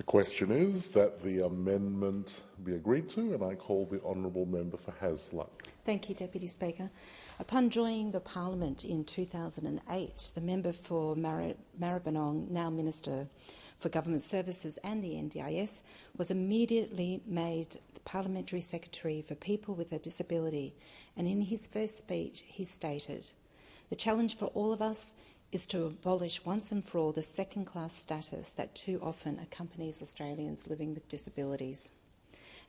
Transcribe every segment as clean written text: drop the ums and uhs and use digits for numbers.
The question is that the amendment be agreed to, and I call the honourable member for Hasluck. Thank you, Deputy Speaker. Upon joining the Parliament in 2008, the member for Maribyrnong, now Minister for Government Services and the NDIS, was immediately made the Parliamentary Secretary for People with a Disability, and in his first speech he stated, "The challenge for all of us is to abolish once and for all the second-class status that too often accompanies Australians living with disabilities."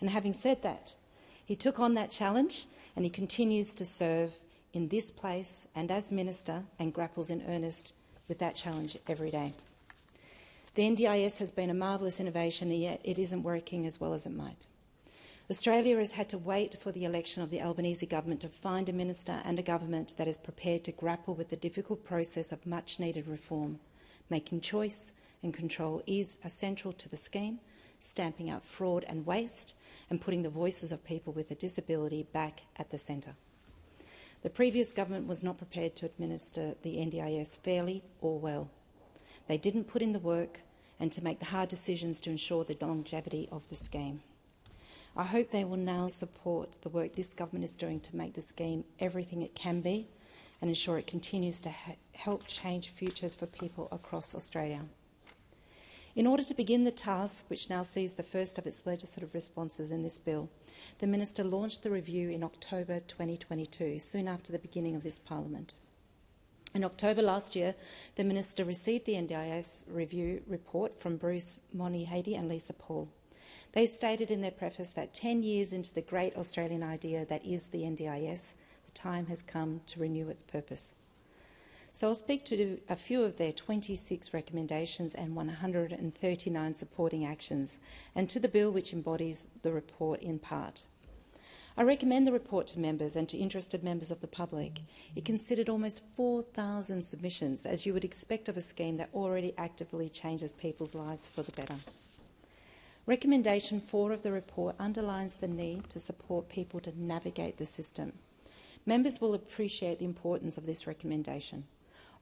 And having said that, he took on that challenge and he continues to serve in this place and as Minister and grapples in earnest with that challenge every day. The NDIS has been a marvellous innovation, and yet it isn't working as well as it might. Australia has had to wait for the election of the Albanese government to find a minister and a government that is prepared to grapple with the difficult process of much-needed reform. Making choice and control is essential to the scheme, stamping out fraud and waste, and putting the voices of people with a disability back at the centre. The previous government was not prepared to administer the NDIS fairly or well. They didn't put in the work and to make the hard decisions to ensure the longevity of the scheme. I hope they will now support the work this government is doing to make the scheme everything it can be and ensure it continues to help change futures for people across Australia. In order to begin the task, which now sees the first of its legislative responses in this bill, the Minister launched the review in October 2022, soon after the beginning of this Parliament. In October last year, the Minister received the NDIS review report from Bruce Monihady and Lisa Paul. They stated in their preface that 10 years into the great Australian idea that is the NDIS, the time has come to renew its purpose. So I'll speak to a few of their 26 recommendations and 139 supporting actions, and to the bill which embodies the report in part. I recommend the report to members and to interested members of the public. It considered almost 4,000 submissions, as you would expect of a scheme that already actively changes people's lives for the better. Recommendation 4 of the report underlines the need to support people to navigate the system. Members will appreciate the importance of this recommendation.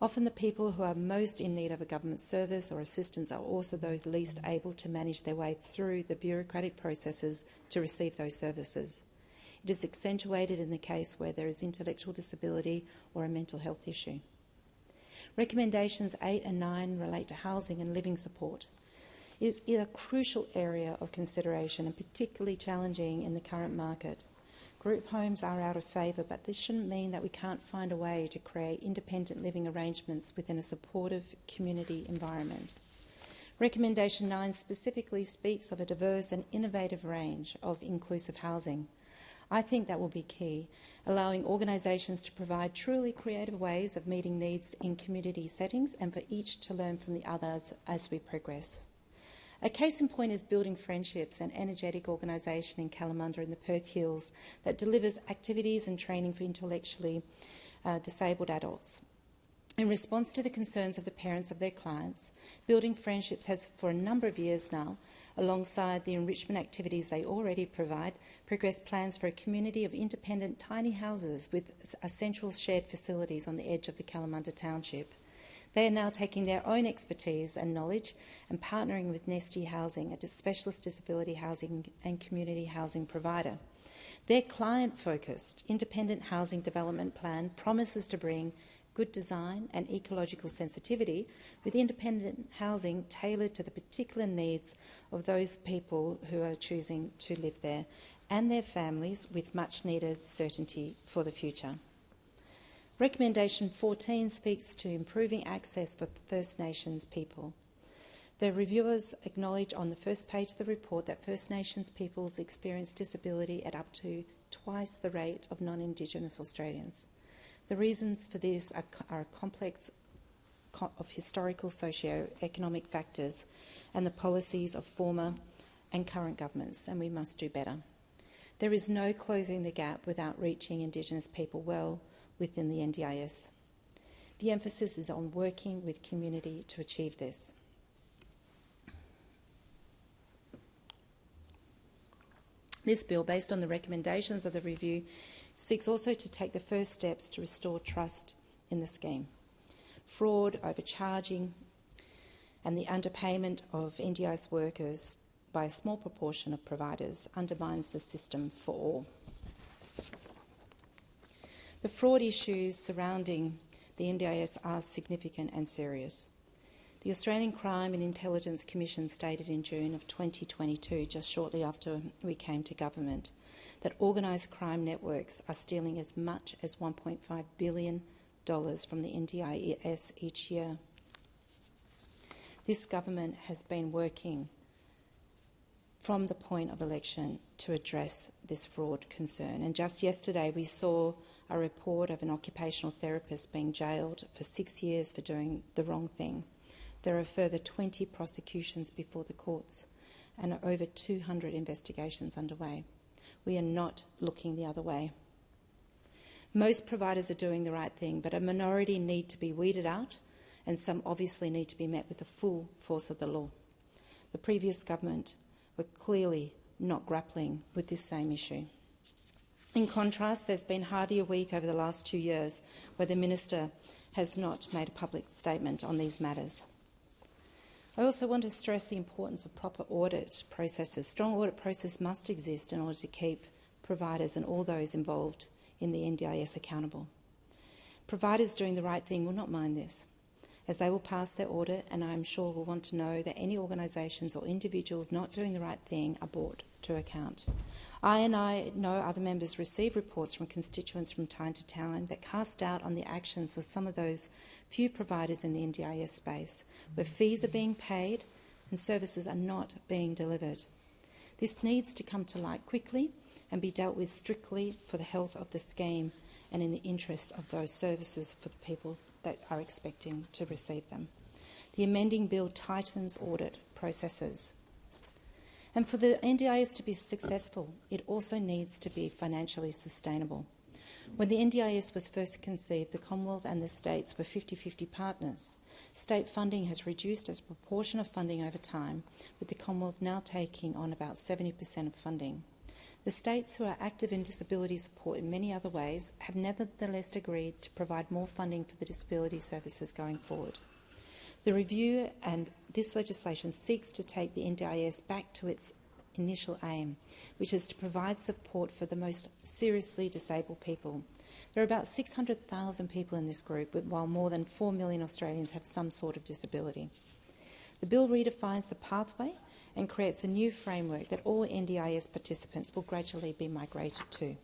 Often the people who are most in need of a government service or assistance are also those least able to manage their way through the bureaucratic processes to receive those services. It is accentuated in the case where there is intellectual disability or a mental health issue. Recommendations 8 and 9 relate to housing and living support. It is a crucial area of consideration and particularly challenging in the current market. Group homes are out of favour, but this shouldn't mean that we can't find a way to create independent living arrangements within a supportive community environment. Recommendation 9 specifically speaks of a diverse and innovative range of inclusive housing. I think that will be key, allowing organisations to provide truly creative ways of meeting needs in community settings and for each to learn from the others as we progress. A case in point is Building Friendships, an energetic organisation in Kalamunda in the Perth Hills that delivers activities and training for intellectually disabled adults. In response to the concerns of the parents of their clients, Building Friendships has for a number of years now, alongside the enrichment activities they already provide, progressed plans for a community of independent tiny houses with essential shared facilities on the edge of the Kalamunda township. They are now taking their own expertise and knowledge and partnering with Nesty Housing, a specialist disability housing and community housing provider. Their client-focused independent housing development plan promises to bring good design and ecological sensitivity with independent housing tailored to the particular needs of those people who are choosing to live there and their families with much-needed certainty for the future. Recommendation 14 speaks to improving access for First Nations people. The reviewers acknowledge on the first page of the report that First Nations peoples experience disability at up to twice the rate of non-Indigenous Australians. The reasons for this are a complex of historical socio-economic factors and the policies of former and current governments, and we must do better. There is no closing the gap without reaching Indigenous people well within the NDIS. The emphasis is on working with community to achieve this. This bill, based on the recommendations of the review, seeks also to take the first steps to restore trust in the scheme. Fraud, overcharging and the underpayment of NDIS workers by a small proportion of providers undermines the system for all. The fraud issues surrounding the NDIS are significant and serious. The Australian Crime and Intelligence Commission stated in June of 2022, just shortly after we came to government, that organised crime networks are stealing as much as $1.5 billion from the NDIS each year. This government has been working from the point of election to address this fraud concern. And just yesterday we saw a report of an occupational therapist being jailed for 6 years for doing the wrong thing. There are further 20 prosecutions before the courts and over 200 investigations underway. We are not looking the other way. Most providers are doing the right thing, but a minority need to be weeded out, and some obviously need to be met with the full force of the law. The previous government were clearly not grappling with this same issue. In contrast, there's been hardly a week over the last 2 years where the Minister has not made a public statement on these matters. I also want to stress the importance of proper audit processes. Strong audit process must exist in order to keep providers and all those involved in the NDIS accountable. Providers doing the right thing will not mind this, as they will pass their audit, and I am sure will want to know that any organisations or individuals not doing the right thing are brought to account. I know other members receive reports from constituents from time to time that cast doubt on the actions of some of those few providers in the NDIS space, where fees are being paid and services are not being delivered. This needs to come to light quickly and be dealt with strictly for the health of the scheme and in the interests of those services for the people that are expecting to receive them. The amending bill tightens audit processes. And for the NDIS to be successful, it also needs to be financially sustainable. When the NDIS was first conceived, the Commonwealth and the states were 50-50 partners. State funding has reduced as a proportion of funding over time, with the Commonwealth now taking on about 70% of funding. The states, who are active in disability support in many other ways, have nevertheless agreed to provide more funding for the disability services going forward. The review and this legislation seeks to take the NDIS back to its initial aim, which is to provide support for the most seriously disabled people. There are about 600,000 people in this group, while more than 4 million Australians have some sort of disability. The bill redefines the pathway and creates a new framework that all NDIS participants will gradually be migrated to.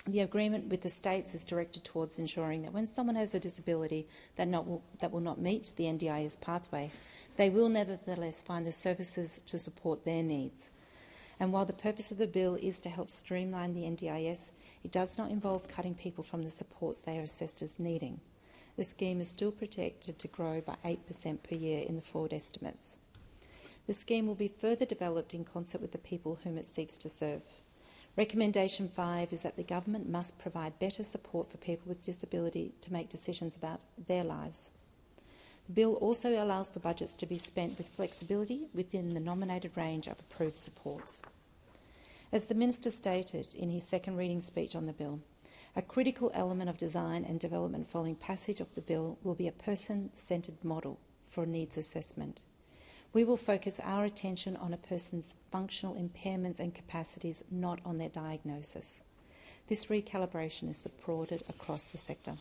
The agreement with the states is directed towards ensuring that when someone has a disability that will not meet the NDIS pathway, they will nevertheless find the services to support their needs. And while the purpose of the bill is to help streamline the NDIS, it does not involve cutting people from the supports they are assessed as needing. The scheme is still projected to grow by 8% per year in the forward estimates. The scheme will be further developed in concert with the people whom it seeks to serve. Recommendation 5 is that the government must provide better support for people with disability to make decisions about their lives. The bill also allows for budgets to be spent with flexibility within the nominated range of approved supports. As the Minister stated in his second reading speech on the bill, a critical element of design and development following passage of the bill will be a person-centred model for needs assessment. We will focus our attention on a person's functional impairments and capacities, not on their diagnosis. This recalibration is supported across the sector.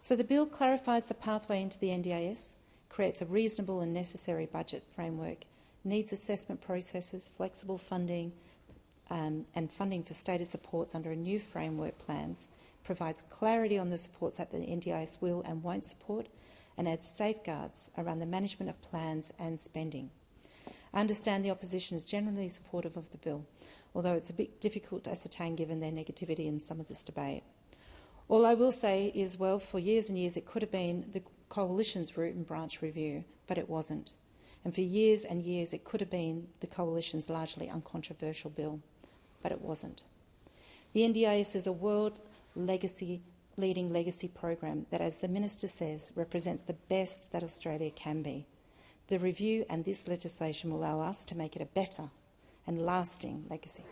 So the bill clarifies the pathway into the NDIS, creates a reasonable and necessary budget framework, needs assessment processes, flexible funding, and funding for stated supports under a new framework plans, provides clarity on the supports that the NDIS will and won't support, and adds safeguards around the management of plans and spending. I understand the opposition is generally supportive of the bill, although it's a bit difficult to ascertain given their negativity in some of this debate. All I will say is, well, for years and years it could have been the Coalition's root and branch review, but it wasn't. And for years and years it could have been the Coalition's largely uncontroversial bill, but it wasn't. The NDIS is a world leading legacy program that, as the Minister says, represents the best that Australia can be. The review and this legislation will allow us to make it a better and lasting legacy.